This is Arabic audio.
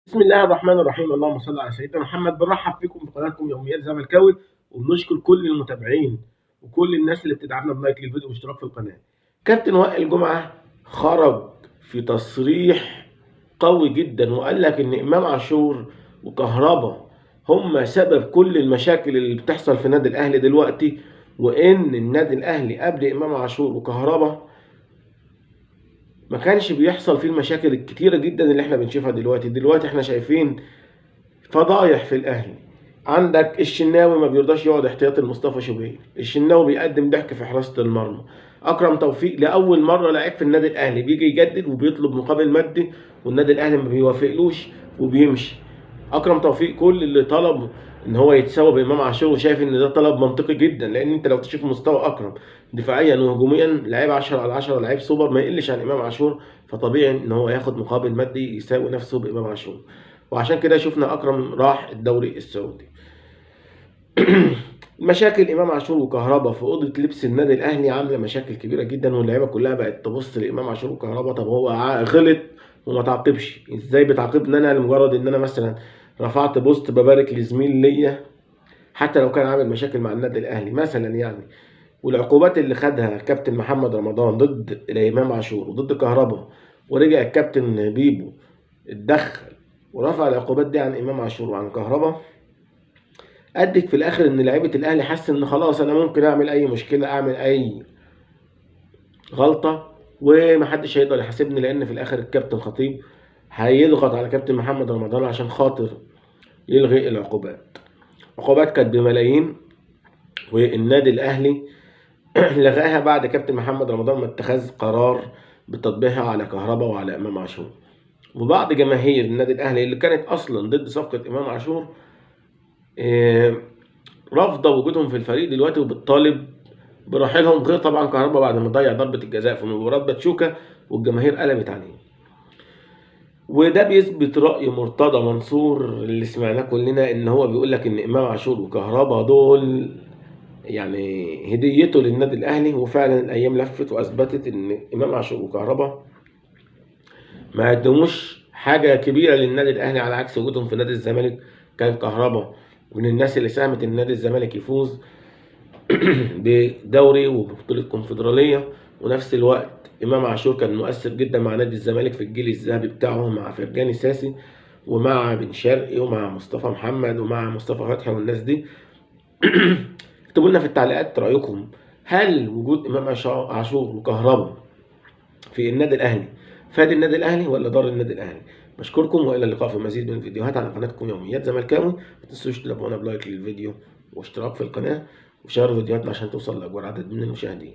بسم الله الرحمن الرحيم. اللهم صل على سيدنا محمد. بنرحب بكم في قناتكم يوميات زملكاوي، وبنشكر كل المتابعين وكل الناس اللي بتدعمنا بلايك للفيديو واشتراك في القناه. كابتن وائل جمعه خرج في تصريح قوي جدا وقال لك ان امام عاشور وكهربا هم سبب كل المشاكل اللي بتحصل في النادي الاهلي دلوقتي، وان النادي الاهلي قبل امام عاشور وكهربا ما كانش بيحصل فيه المشاكل الكتيرة جدا اللي احنا بنشوفها دلوقتي احنا شايفين فضايح في الاهلي. عندك الشناوي ما بيرضاش يقعد احتياطي لمصطفى شوبير، الشناوي بيقدم ضحك في حراسة المرمى. اكرم توفيق لاول مرة لعيب في النادي الاهلي بيجي يجدد وبيطلب مقابل مادي والنادي الاهلي ما بيوافقلوش وبيمشي. اكرم توفيق كل اللي طلبه ان هو يتساوى بامام عاشور، وشايف ان ده طلب منطقي جدا، لان انت لو تشوف مستوى اكرم دفاعيا وهجوميا لعيب 10 على 10، لعيب سوبر ما يقلش عن امام عاشور، فطبيعي ان هو ياخد مقابل مادي يساوي نفسه بامام عاشور. وعشان كده شفنا اكرم راح الدوري السعودي. مشاكل امام عاشور وكهربا في اوضه لبس النادي الاهلي عامله مشاكل كبيره جدا، واللعيبه كلها بقت تبص لامام عاشور وكهربا. طب هو غلط وما تعاقبش، ازاي بتعاقبني انا لمجرد ان انا مثلا رفعت بوست ببارك لزميل ليا حتى لو كان عامل مشاكل مع النادي الاهلي مثلا يعني؟ والعقوبات اللي خدها كابتن محمد رمضان ضد امام عاشور وضد كهربا، ورجع الكابتن بيبو اتدخل ورفع العقوبات دي عن امام عاشور وعن كهربا، ادت في الاخر ان لعيبه الاهلي حس ان خلاص انا ممكن اعمل اي مشكله، اعمل اي غلطه ومحدش هيقدر يحاسبني، لان في الاخر الكابتن خطيب هيضغط على كابتن محمد رمضان عشان خاطر يلغي العقوبات. عقوبات كانت بملايين والنادي الاهلي لغاها بعد كابتن محمد رمضان ما اتخذ قرار بتطبيقها على كهربا وعلى امام عاشور. وبعض جماهير النادي الاهلي اللي كانت اصلا ضد صفقه امام عاشور رافضه وجودهم في الفريق دلوقتي وبتطالب برحيلهم، غير طبعا كهربا بعد ما ضيع ضربه الجزاء في مباراه باتشوكا والجماهير قلبت عليه. وده بيثبت راي مرتضى منصور اللي سمعناه كلنا، ان هو بيقول لك ان امام عاشور وكهربا دول يعني هديته للنادي الاهلي. وفعلا الايام لفت واثبتت ان امام عاشور وكهربا ما قدموش حاجه كبيره للنادي الاهلي، على عكس وجودهم في نادي الزمالك. كان كهربا من الناس اللي ساهمت ان نادي الزمالك يفوز بدوري وببطوله كونفدراليه، ونفس الوقت امام عاشور كان مؤثر جدا مع نادي الزمالك في الجيل الذهبي بتاعه مع فرجاني ساسي ومع بن شرقي ومع مصطفى محمد ومع مصطفى فتحي والناس دي. اكتبوا لنا في التعليقات رايكم، هل وجود امام عاشور وكهربا في النادي الاهلي فاد النادي الاهلي ولا ضر النادي الاهلي؟ بشكركم والى اللقاء في مزيد من الفيديوهات على قناتكم يوميات زملكاوي. ما تنسوش تدعمونا بلايك للفيديو واشتراك في القناه وشير فيديوهاتنا عشان توصل لاكبر عدد من المشاهدين.